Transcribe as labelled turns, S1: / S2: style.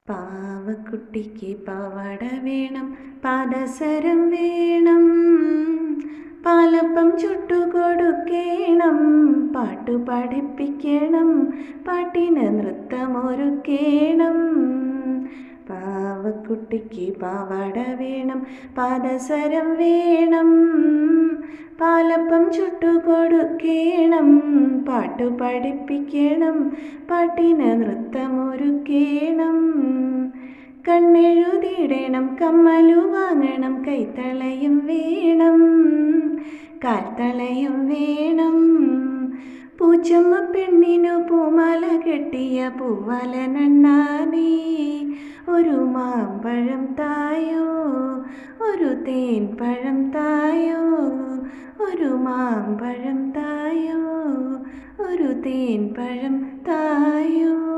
S1: പാവക്കുട്ടിക്ക് പാവാട വേണം, പാദസരം വേണം, പാലപ്പം ചുട്ടുകൊടുക്കേണം, പാട്ടു പഠിപ്പിക്കണം, പാട്ടിന് നൃത്തമൊരുക്കേണം. പാവക്കുട്ടിക്ക് പാവാട വേണം, പാദസരം വേണം, പാലപ്പം ചുട്ടുകൊടുക്കേണം, പാട്ടു പഠിപ്പിക്കണം, പാട്ടിന് നൃത്തമൊരുക്കേണം. കണ്ണെഴുതിയിടണം, കമ്മലു വാങ്ങണം, കൈത്തളയും വേണം, കാൽത്തളയും വേണം. പൂച്ചമ്മ പെണ്ണിനു പൂമാല കെട്ടിയ പൂവലനണ്ണാനേ, ഒരു മാമ്പഴം തായോ, ഒരു തേൻ പഴം തായോ, ഒരു മാമ്പഴം തായോ, ഒരു തേൻ പഴം തായോ.